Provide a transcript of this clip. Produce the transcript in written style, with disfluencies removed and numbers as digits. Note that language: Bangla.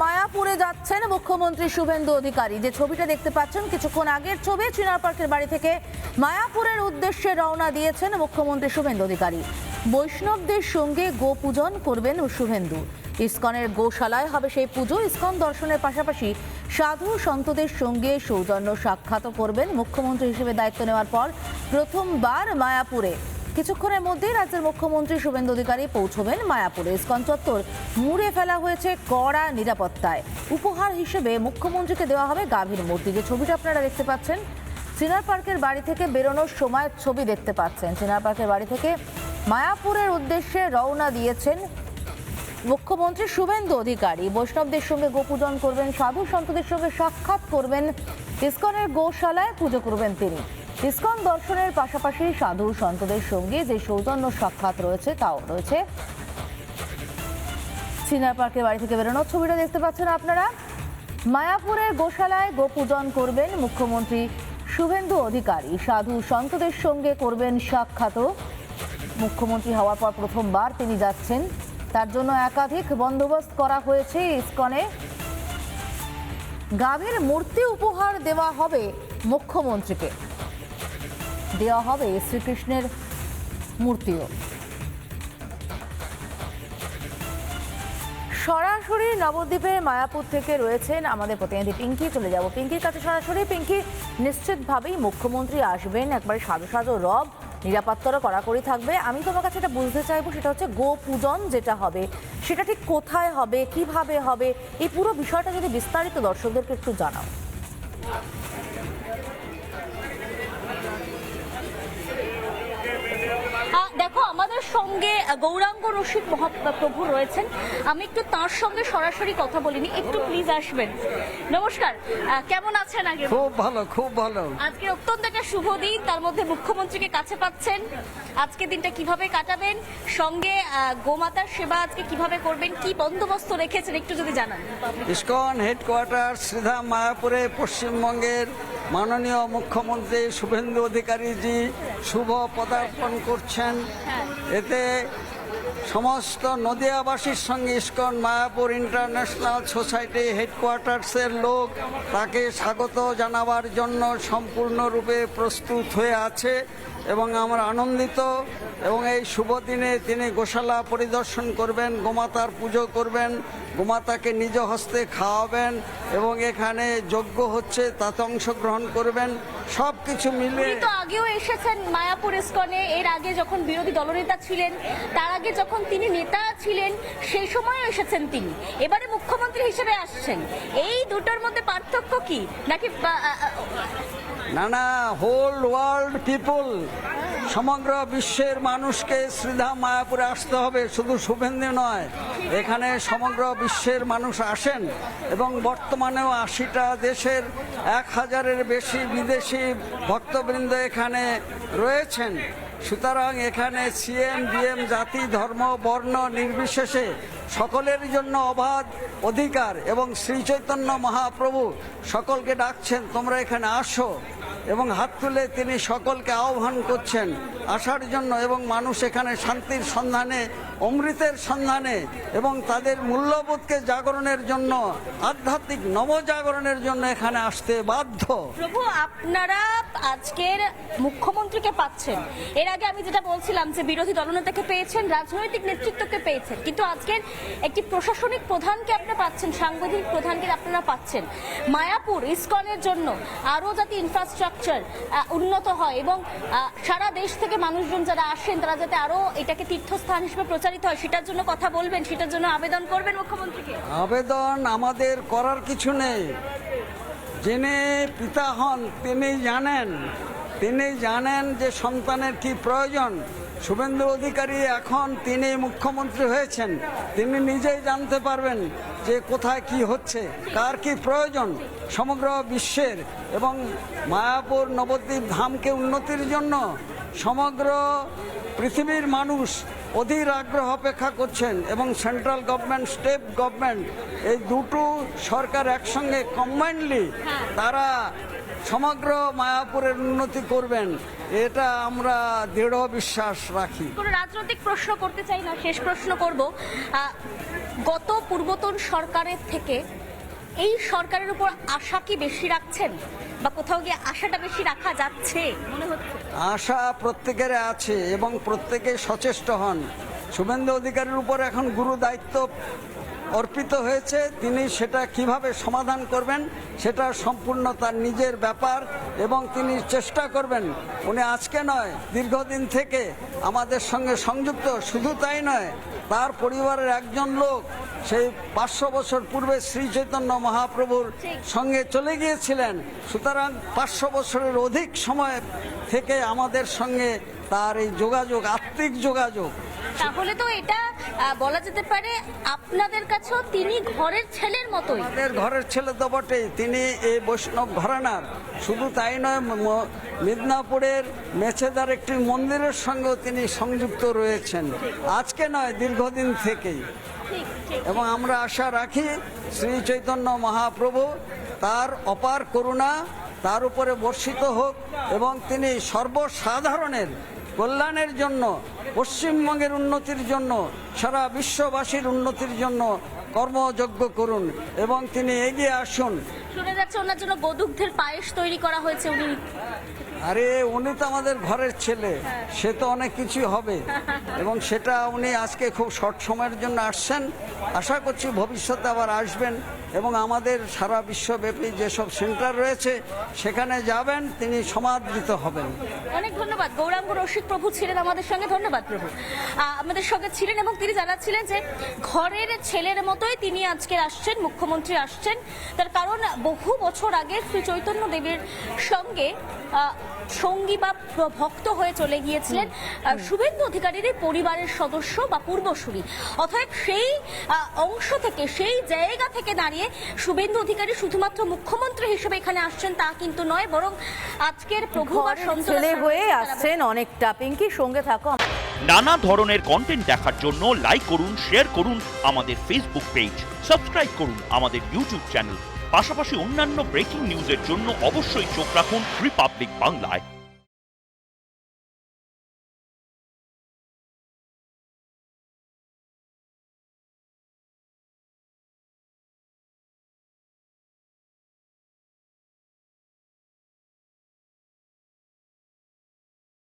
মায়াপুরে যাচ্ছেন মুখ্যমন্ত্রী শুভেন্দু অধিকারী। যে ছবিটা দেখতে পাচ্ছেন কিছুক্ষণ আগের ছবি, চিনার পার্কের বাড়ি থেকে মায়াপুরের উদ্দেশ্যে রওনা দিয়েছেন মুখ্যমন্ত্রী শুভেন্দু অধিকারী। বৈষ্ণবদের সঙ্গে গো পূজন করবেন শুভেন্দু। ইসকনের গোশালায় হবে সেই পুজো। ইসকন দর্শনের পাশাপাশি সাধু সন্তদের সঙ্গে সৌজন্য সাক্ষাৎ করবেন মুখ্যমন্ত্রী হিসেবে দায়িত্ব নেওয়ার পর প্রথমবার মায়াপুরে। কিছুক্ষণের মধ্যেই রাজ্যের মুখ্যমন্ত্রী শুভেন্দু অধিকারী পৌঁছবেন মায়াপুরে। ইসকন চত্বর মুড়ে ফেলা হয়েছে কড়া নিরাপত্তায়। উপহার হিসেবে মুখ্যমন্ত্রীকে দেওয়া হবে গাভীর মূর্তি। যে ছবিটা আপনারা দেখতে পাচ্ছেন চিনার পার্কের বাড়ি থেকে বেরোনোর সময়ের ছবি দেখতে পাচ্ছেন। চিনার পার্কের বাড়ি থেকে মায়াপুরের উদ্দেশ্যে রওনা দিয়েছেন মুখ্যমন্ত্রী শুভেন্দু অধিকারী। বৈষ্ণবদের সঙ্গে গোপূজন করবেন, সাধু সন্তদের সঙ্গে সাক্ষাৎ করবেন, ইসকনের গোশালায় পুজো করবেন তিনি। ইসকন দর্শনের পাশাপাশি সাধু সন্তদের সঙ্গে যে সৌজন্য সাক্ষাৎ রয়েছে তাও রয়েছে। চিনার পার্কের বাড়ি থেকে বেরোনোর ছবিটা দেখতে পাচ্ছেন আপনারা। মায়াপুরের গোশালায় গোপূজন করবেন মুখ্যমন্ত্রী শুভেন্দু অধিকারী। সাধু সন্তদের সঙ্গে করবেন সাক্ষাৎ। মুখ্যমন্ত্রী হওয়ার পর প্রথমবার তিনি যাচ্ছেন, তার জন্য একাধিক বন্দোবস্ত করা হয়েছে। ইসকনে গাভীর মূর্তি উপহার দেওয়া হবে মুখ্যমন্ত্রীকে, দেওয়া হবে শ্রীকৃষ্ণের মূর্তিও। সরাসরি নবদ্বীপের মায়াপুর থেকে রয়েছেন আমাদের প্রতিনিধি পিঙ্কি। চলে যাব পিঙ্কির কাছে সরাসরি। পিঙ্কি, নিশ্চিতভাবেই মুখ্যমন্ত্রী আসবেন, একবারে সাজো সাজো রব, নিরাপত্তারও কড়াকড়ি থাকবে। আমি তোমার কাছে এটা বুঝতে চাইবো, সেটা হচ্ছে গো পূজন যেটা হবে সেটা ঠিক কোথায় হবে, কিভাবে হবে, এই পুরো বিষয়টা যদি বিস্তারিত দর্শকদেরকে একটু জানাও। দেখো, আমাদের সঙ্গে গৌরাঙ্গ রসিক মহাপ্রভু রয়েছেন, আমি একটু তার সঙ্গে সরাসরি কথা বলিনি, একটু প্লিজ আসবেন। নমস্কার, কেমন আছেন? আগে খুব ভালো, খুব ভালো। আজকে অত্যন্ত একটা শুভ দিন, তার মধ্যে মুখ্যমন্ত্রীকে কাছে পাচ্ছেন। আজকে দিনটা কিভাবে কাটাবেন, সঙ্গে গোমাতার সেবা আজকে কিভাবে করবেন, কি বন্দোবস্ত রেখেছেন একটু যদি জানান। ইসকন হেডকোয়ার্টার শ্রীধাম মায়াপুরে পশ্চিমবঙ্গের মাননীয় মুখ্যমন্ত্রী শুভেন্দু অধিকারীজি শুভ পদার্পণ করছেন। এতে সমস্ত নদিয়াবাসীর সঙ্গে ইসকন মায়াপুর ইন্টারন্যাশনাল সোসাইটি হেডকোয়ার্টার্সের লোক তাকে স্বাগত জানাবার জন্য সম্পূর্ণরূপে প্রস্তুত হয়ে আছে এবং আমরা আনন্দিত। এবং এই শুভ দিনে তিনি গোশালা পরিদর্শন করবেন, গোমাতার পুজো করবেন, গোমাতাকে নিজ হস্তে খাওয়াবেন এবং এখানে যজ্ঞ হচ্ছে তাতে অংশগ্রহণ করবেন। সব কিছু মিলে তো আগেও এসেছেন মায়াপুর ইসকনে, এর আগে যখন বিরোধী দলনেতা ছিলেন, তার আগে যখন তিনি নেতা ছিলেন সেই সময়ও এসেছেন তিনি, এবারে মুখ্যমন্ত্রী হিসেবে আসছেন। এই দুটোর মধ্যে পার্থক্য কি? নাকি না, হোল ওয়ার্ল্ড পিপল, সমগ্র বিশ্বের মানুষকে শ্রীধাম মায়াপুরে আসতে হবে, শুধু শুভেন্দু নয়, এখানে সমগ্র বিশ্বের মানুষ আসেন এবং বর্তমানেও 80টা দেশের 1000-এর বেশি বিদেশি ভক্তবৃন্দ এখানে রয়েছেন। সুতরাং এখানে সিএম ডিএম জাতি ধর্ম বর্ণ নির্বিশেষে সকলের জন্য অবাধ অধিকার এবং শ্রী চৈতন্য মহাপ্রভু সকলকে ডাকছেন, তোমরা এখানে আসো, এবং হাত তুলে তিনি সকলকে আহ্বান করছেন আসার জন্য। এবং মানুষ এখানে শান্তির সন্ধানে, অমৃতের সন্ধানে এবং তাদের মূল্যবোধকে জাগরণের জন্য, আধ্যাত্মিক নবজাগরণের জন্য এখানে আসতে বাধ্য। প্রভু, আপনারা আজকের মুখ্যমন্ত্রীকে পাচ্ছেন, এর আগে আমি যেটা বলছিলাম যে বিরোধী দলনেতাকে পেয়েছেন, রাজনৈতিক নেতৃত্বকে পেয়েছেন, কিন্তু আজকের একটি প্রশাসনিক প্রধানকে আপনি পাচ্ছেন, সাংবিধানিক প্রধানকে আপনারা পাচ্ছেন। মায়াপুর ইসকনের জন্য আরো যাতে ইনফ্রাস্ট্রাকচার উন্নত হয় এবং সারা দেশ থেকে মানুষজন যারা আসেন তারা যাতে আরো এটাকে তীর্থস্থান হিসেবে প্রচারিত হয়, সেটার জন্য কথা বলবেন, সেটার জন্য আবেদন করবেন মুখ্যমন্ত্রীকে। আবেদন আমাদের করার কিছু নেই। যিনি পিতা হন তিনি জানেন যে সন্তানের কি প্রয়োজন। শুভেন্দু অধিকারী এখন তিনি মুখ্যমন্ত্রী হয়েছেন, তিনি নিজেই জানতে পারবেন যে কোথায় কি হচ্ছে, কার কি প্রয়োজন সমগ্র বিশ্বের। এবং মায়াপুর নবদ্বীপ ধামকে উন্নতির জন্য সমগ্র পৃথিবীর মানুষ অধীর আগ্রহ অপেক্ষা করছেন এবং সেন্ট্রাল গভর্নমেন্ট, স্টেট গভর্নমেন্ট, এই দুটো সরকার একসঙ্গে কম্বাইন্ডলি তারা সমগ্র মায়াপুরের উন্নতি করবেন, এটা আমরা দৃঢ় বিশ্বাস রাখি। কোনো রাজনৈতিক প্রশ্ন করতে চাই না, শেষ প্রশ্ন করব। গত পূর্বতন সরকারের থেকে এই সরকারের উপর আশা কি বেশি রাখছেন, বা কোথাও গিয়ে আশাটা বেশি রাখা যাচ্ছে মনে হচ্ছে? আশা প্রত্যেকের আছে এবং প্রত্যেকে সচেষ্ট হন। শুভেন্দু অধিকারীর উপর এখন গুরু দায়িত্ব অর্পিত হয়েছে, তিনি সেটা কিভাবে সমাধান করবেন সেটা সম্পূর্ণ তার নিজের ব্যাপার এবং তিনি চেষ্টা করবেন। উনি আজকে নয়, দীর্ঘদিন থেকে আমাদের সঙ্গে সংযুক্ত। শুধু তাই নয়, তার পরিবারের একজন লোক সেই 500 বছর পূর্বে শ্রী চৈতন্য মহাপ্রভুর সঙ্গে চলে গিয়েছিলেন। সুতরাং 500 বছরের অধিক সময় থেকে আমাদের সঙ্গে তার এই যোগাযোগ, আত্মিক যোগাযোগ। তাহলে তো এটা বলা যেতে পারে আপনাদের কাছেও তিনি ঘরের ছেলের মতোই। আমাদের ঘরের ছেলে তো বটেই, তিনি এই বৈষ্ণব ঘরানার। শুধু তাই নয়, মিদনাপুরের মেছেদার একটি মন্দিরের সঙ্গেও তিনি সংযুক্ত রয়েছেন, আজকে নয় দীর্ঘদিন থেকেই। এবং আমরা আশা রাখি শ্রী চৈতন্য মহাপ্রভু তার অপার করুণা তার উপরে বর্ষিত হোক এবং তিনি সর্বসাধারণের কল্যাণের জন্য, পশ্চিমবঙ্গের উন্নতির জন্য, সারা বিশ্ববাসীর উন্নতির জন্য কর্মযজ্ঞ করুন এবং তিনি এগিয়ে আসুন। শুনে যাচ্ছে ওনার জন্য গোদুগ্ধের পায়েস তৈরি করা হয়েছে। আরে উনি তো আমাদের ঘরের ছেলে, সে তো অনেক কিছু হবে এবং সেটা উনি আজকে খুব শর্ট সময়ের জন্য আসছেন। আশা করছি ভবিষ্যতে আবার আসবেন এবং আমাদের সারা বিশ্বব্যাপী যেসব সেন্টার রয়েছে সেখানে যাবেন, তিনি সমাদৃত হবেন। অনেক ধন্যবাদ। গৌরাঙ্গ রসিক প্রভু ছিলেন আমাদের সঙ্গে। ধন্যবাদ প্রভু, আমাদের সঙ্গে ছিলেন এবং তিনি জানাচ্ছিলেন যে ঘরের ছেলের মতোই তিনি আজকে আসছেন, মুখ্যমন্ত্রী আসছেন। তার কারণ বহু বছর আগে শ্রী চৈতন্য দেবের সঙ্গে সঙ্গী বা ভক্ত হয়ে চলে গিয়েছিলেন শুভেন্দু অধিকারীর পরিবারের সদস্য বা পূর্বসূরি। অতএব সেই অংশ থেকে, সেই জায়গা থেকে দাঁড়িয়ে শুভেন্দু অধিকারী শুধুমাত্র মুখ্যমন্ত্রী হিসেবে এখানে আসছেন তা কিন্তু নয়, বরং আজকের প্রভু বা ছেলে হয়ে আসছেন অনেকটা। পিঙ্কি, সঙ্গে থাকো। নানা ধরনের কন্টেন্ট দেখার জন্য লাইক করুন, শেয়ার করুন আমাদের ফেসবুক পেজ, সাবস্ক্রাইব করুন আমাদের ইউটিউব চ্যানেল। পাশাপাশি অন্যান্য ব্রেকিং নিউজের জন্য অবশ্যই চোখ রাখুন রিপাবলিক বাংলায়।